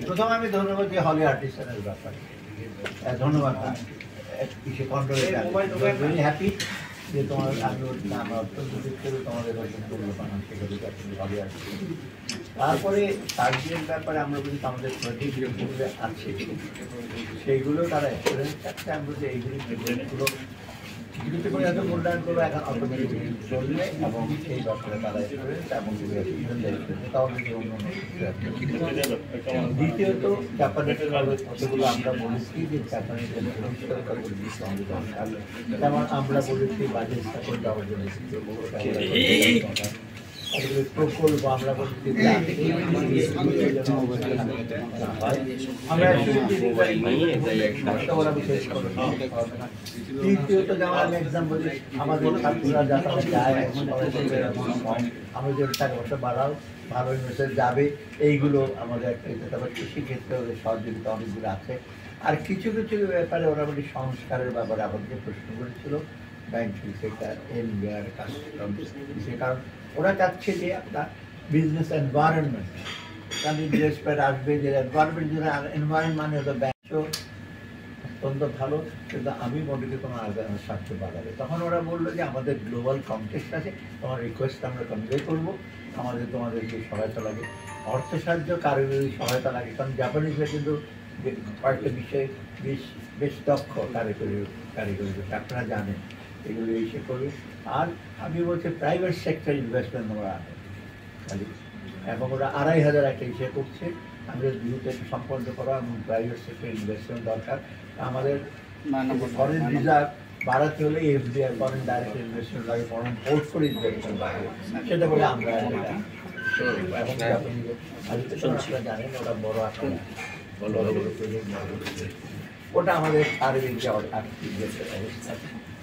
প্রথম আমি ধন্যবাদ যে হলি আর্টিস্টের ব্যাপারে ধন্যবাদ ভেরি হ্যাপি যে তোমার আমি অত্যন্ত দুঃখের তোমাদের হলি আর্টিস্ট। তারপরে সার্জের ব্যাপারে আমরা বলি আমাদের যেগুলো আছে সেইগুলো তারা এক্সপিরিয়েন্স থাকছে। আমরা যে এইগুলো কিছু করে এত মূল্যায়ন করবো এখন অটোমেটিক চলবে এবং এই ব্যাপারে তারা এক্সপিরিয়েন্স এবং দ্বিতীয়ত জাপানের কতগুলো আমরা বলেছি যে জাপানের যেমন আমরা বলেছি বাজেট সাপোর্ট দেওয়ার জন্য প্রকল্প আমরা বলছি তৃতীয়ত যেমন আমি এক্সাম বলি আমাদের ছাত্ররা যারা যায় আমাদের টাকা পয়সা বাড়াও ভালো ইউনিভার্সিটি যাবে এইগুলো আমাদের একটা তারপর কৃষিক্ষেত্রে ওদের সহযোগিতা অনেকগুলো আছে। আর কিছু কিছু ব্যাপারে ওরা বলি সংস্কারের ব্যাপারে আমাদেরকে প্রশ্ন করেছিল ব্যাংকিং সেক্টর এনবিআর কাস্টম কারণ ওরা চাচ্ছে যে একটা বিজনেস এনভায়রনমেন্ট আসবে যে এনভায়রনমেন্ট মানে হলো ব্যাংকও অত্যন্ত ভালো কিন্তু আমি মনে করি তোমার স্বার্থ বাড়াবে। তখন ওরা বললো যে আমাদের গ্লোবাল কনটেক্সট আছে, তোমার রিকোয়েস্ট আমরা কনভে করবো, তোমাদেরকে সহায়তা লাগে, অর্থ সাহায্য কারিগরি সহায়তা লাগে, কারণ জাপানিজরা কিন্তু কয়েকটা বিষয়ে বেশ দক্ষ কারিগরি আপনারা জানেন এগুলো এসে করবে। আর আমি বলছি প্রাইভেট সেক্টর ইনভেস্টমেন্ট ওরা আনে খালি এবং ওরা ২৫০০ একটা ইসে করছে আমাদের বিহুতে সম্পন্ন করা এবং প্রাইভেট সেক্টর ইনভেস্টমেন্ট দরকার। আমাদের ফরেন রিজার্ভ বাড়াতে হলে এফডিআই ফরেন ডাইরেক্ট ইনভেস্টমেন্ট লাগে, ফরেন পোর্টফোলিও ইনভেস্টমেন্ট লাগে, সেটা বলে আমরা এবং আপনারা জানেন ওরা বড় আকার বড় ওটা আমাদের সার্বিক যে আর্থিক অবস্থা।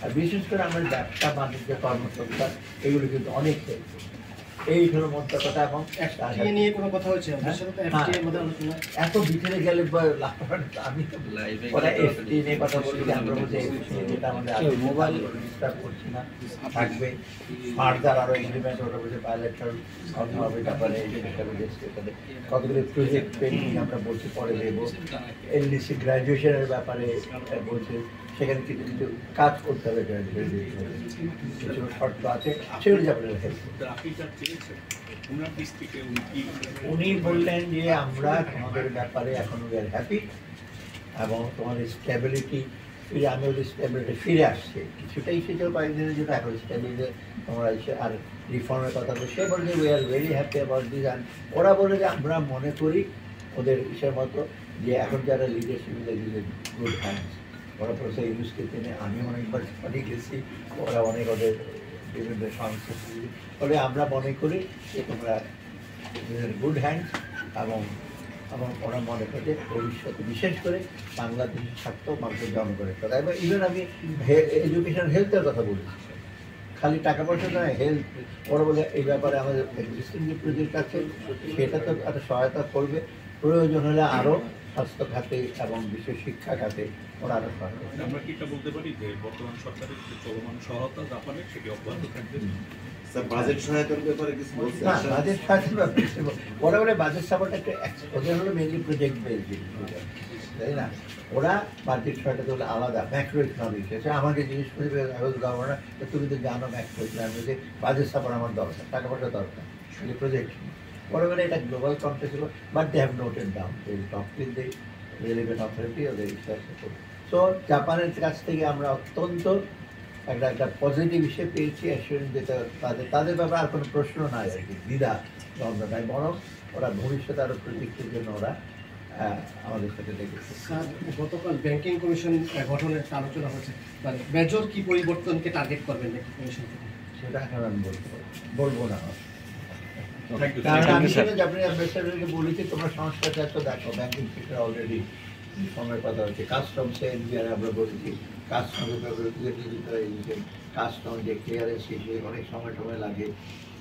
আর বিশেষ করে আমাদের ব্যবসা বাণিজ্য কর্মসংস্থা এগুলো কিন্তু অনেক এই হলো মোদ্দা কথা। এবং নিয়ে কোনো কথা হচ্ছে এত ভিতরে গেলে আমি ওরা এফটি নিয়ে কথা বলি আমরা বলছি যেটা আমাদের মোবাইল ডিস্টার্ব করছি না থাকবে ফার্দার আরও এগ্রিমেন্ট ওটা বলছে বায়োলেটারাল কথা হবে, তারপরে কতগুলো প্রজেক্ট পেন্ডিং আমরা বলছি পরে দেবো, এলডিসি গ্র্যাজুয়েশনের ব্যাপারে বলছে সেখানে কিছু কিছু কাজ করতে হবে, কিছু শর্ত আছে সেগুলো যাবেন। উনি বললেন যে আমরা তোমাদের ব্যাপারে এখন উই আর হ্যাপি এবং তোমাদের স্টেবিলিটি ফিরে আমি ওদের স্টেবিলিটি ফিরে আসছে কিছুটা এসেছিল কয়েকদিনের জন্য, এখন স্টেবিলিটি তোমরা এসে আর রিফর্মের কথা বলে সে বলছে we are very happy about this. And ওরা বলে যে আমরা মনে করি ওদের ইসের মতো যে এখন যারা লিডারশিপ গুড হ্যান্ডস ওরা প্রসে ইউজকে চেনে, আমি অনেকবার অনেক গেছি, ওরা অনেক ওদের বিভিন্ন সংস্কৃতি ফলে আমরা মনে করি যে তোমরা গুড হ্যান্ডস এবং ওরা মনে করে ভবিষ্যতে বিশেষ করে বাংলাদেশের স্বার্থ মানুষের জনগণের কথা। এবং ইভেন আমি এডুকেশন হেলথের কথা বলছি, খালি টাকা পয়সা নয়, হেলথ ওরা বলে এই ব্যাপারে আমাদের এক্সিস্টিং যে প্রজেক্ট আছে সেটা তো একটা সহায়তা করবে, প্রয়োজন হলে আরও স্বাস্থ্য খাতে এবং বিশ্ব শিক্ষা খাতে ওরা আরও সহায়তা। আমরা কি এটা বলতে পারি যে বর্তমান সরকারের যে চলমান সহায়তা জাপানের সেটি অব্যাহত থাকবে? বাজেট সহায়তার ব্যাপারে কিছু বলতে না, বাজেট সহায়তা ওরা বলে বাজেট সাপোর্ট একটা ওদের হলো মেনলি প্রজেক্ট বেসড, তাই না? ওরা বাজেট সহায়তা হলে আলাদা ম্যাক্রো ইকোনমিক আছে। আমাকে জিজ্ঞেস করি গভর্নর তুমি তো জানো ম্যাক্রো ইকোনমিক যে বাজেট সাপোর্ট আমার দরকার, টাকা পয়সা দরকার, প্রজেক্ট ওরা বলে এটা গ্লোবাল কন্টেক্সট হলো, but they have noted down they talk with the relevant authority ও সো জাপানের কাছ থেকে আমরা অত্যন্ত একটা পজিটিভ হিসেবে পেয়েছি অ্যাসুরেন্স, যেটা তাদের ব্যাপারে আর কোনো প্রশ্ন নাই আর কি, দ্বিধা দ্বন্দ্ব নাই, বরং ওরা ভবিষ্যতে আরও প্রযুক্তির জন্য ওরা আমাদের সাথে দেখেছে। স্যার, গতকাল ব্যাংকিং কমিশন গঠনের আলোচনা হচ্ছে, মানে মেজর কি পরিবর্তনকে টার্গেট করবেন ব্যাংকিং কমিশন থেকে? সেটা এখন আমি বলবো না, কারণ আমি সেটা জাপানি অ্যাম্বাসেডরকে বলেছি তোমরা সংস্কার চাচ্ছ দেখো ব্যাংকিং সেক্টর অলরেডি সময়ের কথা হচ্ছে, কাস্টমসে এনবিআর আমরা বলেছি কাস্টমের কাস্টম যে ক্লিয়ারেন্স হিসেবে অনেক সময় লাগে,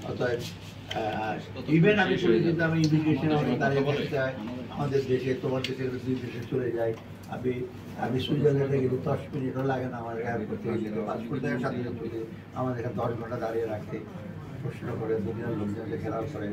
অতএব ইভেন আমি বলি কিন্তু আমি ইমিগ্রেশন দাঁড়িয়ে বলতে চাই আমাদের দেশে, তোমার দেশে 2 দেশে চলে যাই, আমি সুইজারল্যান্ডে গেলে 10 মিনিটও লাগে না আমার এয়ারপোর্ট থেকে গেলে, পাসপোর্ট দেওয়ার সাথে চলে আমাদের এখানে 10 ঘন্টা দাঁড়িয়ে রাখে, প্রশ্ন করে দুনিয়ার লোকজনকে ঘেরাও করে।